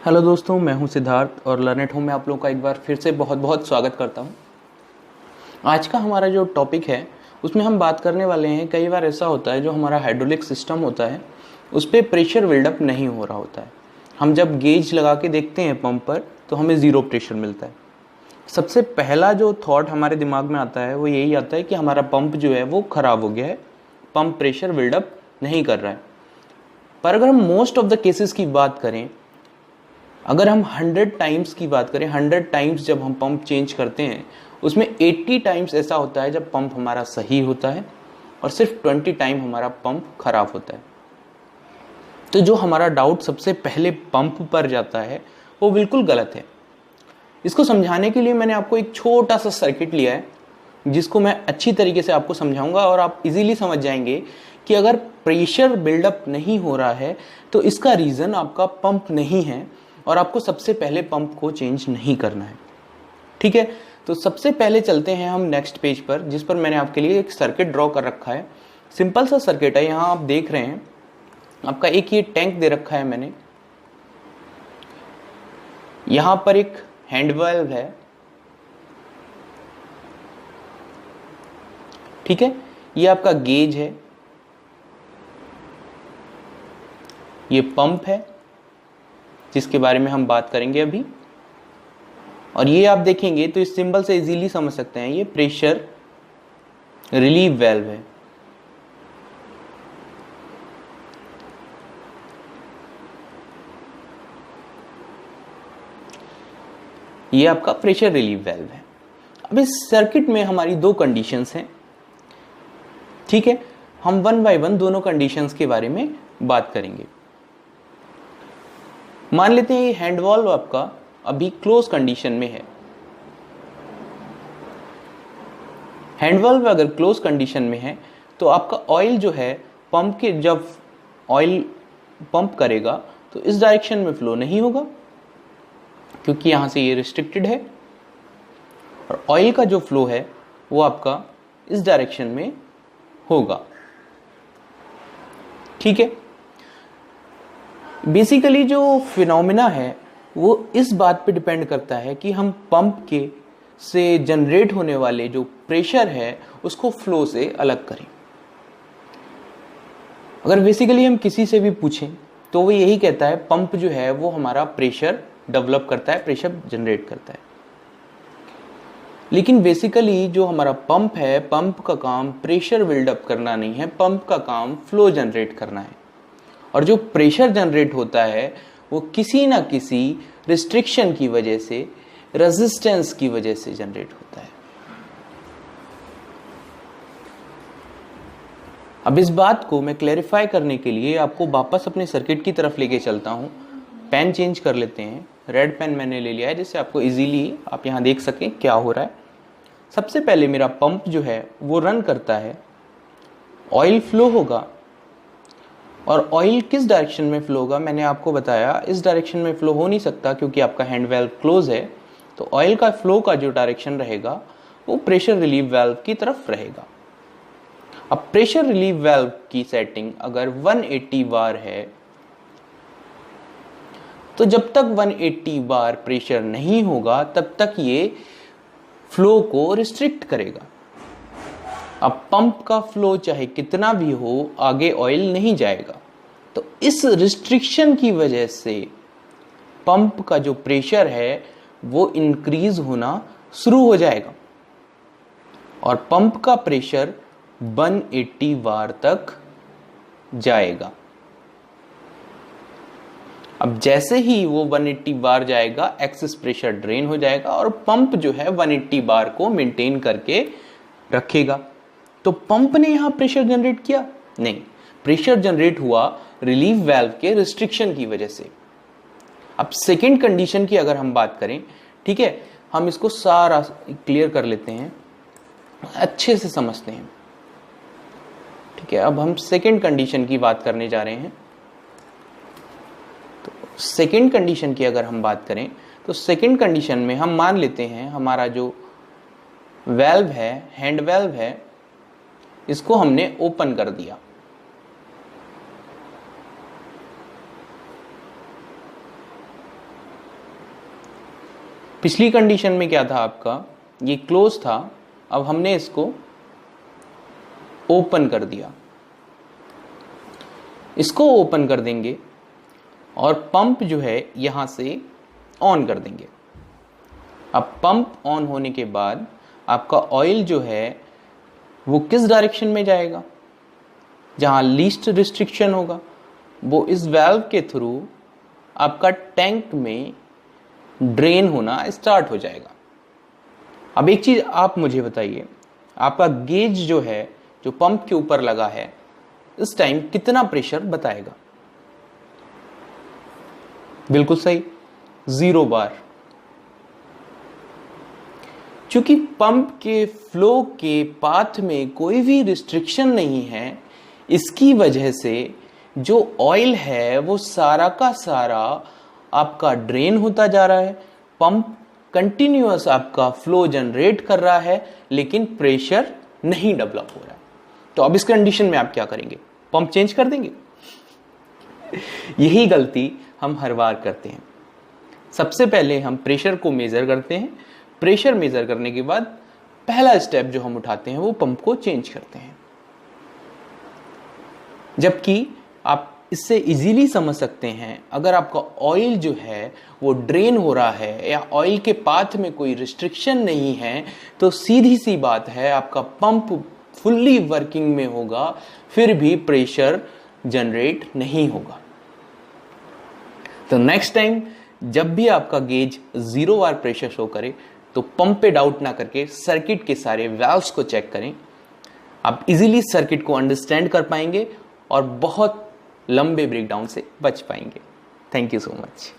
Hello दोस्तों, मैं हूं सिद्धार्थ और लर्नेट होम में आप लोगों का एक बार फिर से बहुत बहुत स्वागत करता हूं। आज का हमारा जो टॉपिक है उसमें हम बात करने वाले हैं। कई बार ऐसा होता है जो हमारा हाइड्रोलिक सिस्टम होता है उस पर प्रेशर बिल्डअप नहीं हो रहा होता है। हम जब गेज लगा के देखते हैं पंप पर तो हमें ज़ीरो प्रेशर मिलता है। सबसे पहला जो थॉट हमारे दिमाग में आता है वो यही आता है कि हमारा पंप जो है वो ख़राब हो गया है, पंप प्रेशर बिल्डअप नहीं कर रहा है। पर अगर हम मोस्ट ऑफ द केसेस की बात करें, अगर हम 100 टाइम्स की बात करें, 100 टाइम्स जब हम पंप चेंज करते हैं उसमें 80 टाइम्स ऐसा होता है जब पंप हमारा सही होता है और सिर्फ 20 टाइम हमारा पंप खराब होता है। तो जो हमारा डाउट सबसे पहले पंप पर जाता है वो बिल्कुल गलत है। इसको समझाने के लिए मैंने आपको एक छोटा सा सर्किट लिया है जिसको मैं अच्छी तरीके से आपको समझाऊंगा और आप इजीली समझ जाएंगे कि अगर प्रेशर बिल्डअप नहीं हो रहा है तो इसका रीज़न आपका पंप नहीं है और आपको सबसे पहले पंप को चेंज नहीं करना है। ठीक है, तो सबसे पहले चलते हैं हम नेक्स्ट पेज पर, जिस पर मैंने आपके लिए एक सर्किट ड्रॉ कर रखा है। सिंपल सा सर्किट है। यहाँ आप देख रहे हैं आपका एक ये टैंक दे रखा है मैंने। यहाँ पर एक हैंड वाल्व है। ठीक है, ये आपका गेज है, ये पंप है जिसके बारे में हम बात करेंगे अभी। और ये आप देखेंगे तो इस सिंबल से इजीली समझ सकते हैं ये प्रेशर रिलीव वाल्व है। ये आपका प्रेशर रिलीव वाल्व है। अब इस सर्किट में हमारी दो कंडीशंस हैं। ठीक है, हम वन बाय वन दोनों कंडीशंस के बारे में बात करेंगे। मान लेते हैं ये हैंड वाल्व आपका अभी क्लोज कंडीशन में है। हैंड वाल्व अगर क्लोज कंडीशन में है तो आपका ऑयल जो है पंप के, जब ऑयल पंप करेगा तो इस डायरेक्शन में फ्लो नहीं होगा क्योंकि यहां से ये रिस्ट्रिक्टेड है, और ऑयल का जो फ्लो है वो आपका इस डायरेक्शन में होगा। ठीक है, बेसिकली जो फिनोमिना है वो इस बात पे डिपेंड करता है कि हम पंप के से जनरेट होने वाले जो प्रेशर है उसको फ्लो से अलग करें। अगर बेसिकली हम किसी से भी पूछें तो वो यही कहता है पंप जो है वो हमारा प्रेशर डेवलप करता है, प्रेशर जनरेट करता है। लेकिन बेसिकली जो हमारा पंप है, पंप का काम प्रेशर बिल्डअप करना नहीं है, पंप का काम फ्लो जनरेट करना है। और जो प्रेशर जनरेट होता है वो किसी ना किसी रिस्ट्रिक्शन की वजह से, रेजिस्टेंस की वजह से जनरेट होता है। अब इस बात को मैं क्लैरिफाई करने के लिए आपको वापस अपने सर्किट की तरफ लेके चलता हूं। पेन चेंज कर लेते हैं। रेड पेन मैंने ले लिया है जिससे आपको इजीली आप यहां देख सकें क्या हो रहा है। सबसे पहले मेरा पंप जो है वो रन करता है, ऑयल फ्लो होगा। और ऑयल किस डायरेक्शन में फ्लो होगा मैंने आपको बताया, इस डायरेक्शन में फ्लो हो नहीं सकता क्योंकि आपका हैंड वाल्व क्लोज है। तो ऑयल का फ्लो का जो डायरेक्शन रहेगा वो प्रेशर रिलीव वाल्व की तरफ रहेगा। अब प्रेशर रिलीव वाल्व की सेटिंग अगर 180 बार है तो जब तक 180 बार प्रेशर नहीं होगा तब तक ये फ्लो को रिस्ट्रिक्ट करेगा। अब पंप का फ्लो चाहे कितना भी हो आगे ऑयल नहीं जाएगा। तो इस रिस्ट्रिक्शन की वजह से पंप का जो प्रेशर है वो इंक्रीज होना शुरू हो जाएगा और पंप का प्रेशर 180 बार तक जाएगा। अब जैसे ही वो 180 बार जाएगा एक्सेस प्रेशर ड्रेन हो जाएगा और पंप जो है 180 बार को मेंटेन करके रखेगा। तो पंप ने यहां प्रेशर जनरेट किया? नहीं, प्रेशर जनरेट हुआ रिलीव वाल्व के रिस्ट्रिक्शन की वजह से। अब सेकेंड कंडीशन की अगर हम बात करें, ठीक है, हम इसको सारा क्लियर कर लेते हैं, अच्छे से समझते हैं। ठीक है, अब हम सेकेंड कंडीशन की बात करने जा रहे हैं। तो सेकेंड कंडीशन की अगर हम बात करें तो सेकेंड कंडीशन में हम मान लेते हैं हमारा जो वाल्व है, हैंड वाल्व है, इसको हमने ओपन कर दिया। पिछली कंडीशन में क्या था आपका, ये क्लोज था, अब हमने इसको ओपन कर दिया। इसको ओपन कर देंगे और पंप जो है यहां से ऑन कर देंगे। अब पंप ऑन होने के बाद आपका ऑयल जो है वो किस डायरेक्शन में जाएगा, जहां लीस्ट रिस्ट्रिक्शन होगा, वो इस वाल्व के थ्रू आपका टैंक में ड्रेन होना स्टार्ट हो जाएगा। अब एक चीज आप मुझे बताइए, आपका गेज जो है जो पंप के ऊपर लगा है इस टाइम कितना प्रेशर बताएगा? बिल्कुल सही, 0 बार। चूंकि पंप के फ्लो के पाथ में कोई भी रिस्ट्रिक्शन नहीं है, इसकी वजह से जो ऑयल है वो सारा का सारा आपका ड्रेन होता जा रहा है। पंप कंटिन्यूअस आपका फ्लो जनरेट कर रहा है, लेकिन प्रेशर नहीं डेवलप हो रहा है। तो अब इस कंडीशन में आप क्या करेंगे? पंप चेंज कर देंगे। यही गलती हम हर बार करते हैं। सबसे पहले हम प्रेशर को मेजर करते हैं, प्रेशर मेजर करने के बाद पहला स्टेप जो हम उठाते हैं वो पंप को चेंज करते हैं। जबकि आप इससे इजीली समझ सकते हैं, अगर आपका ऑयल जो है वो ड्रेन हो रहा है या ऑयल के पाथ में कोई रिस्ट्रिक्शन नहीं है, तो सीधी सी बात है आपका पंप फुल्ली वर्किंग में होगा, फिर भी प्रेशर जनरेट नहीं होगा। तो नेक्स्ट टाइम जब भी आपका गेज 0 बार प्रेशर शो करे तो पंप पे डाउट ना करके सर्किट के सारे वाल्व्स को चेक करें। आप इजीली सर्किट को अंडरस्टैंड कर पाएंगे और बहुत लंबे ब्रेकडाउन से बच पाएंगे। Thank you so much.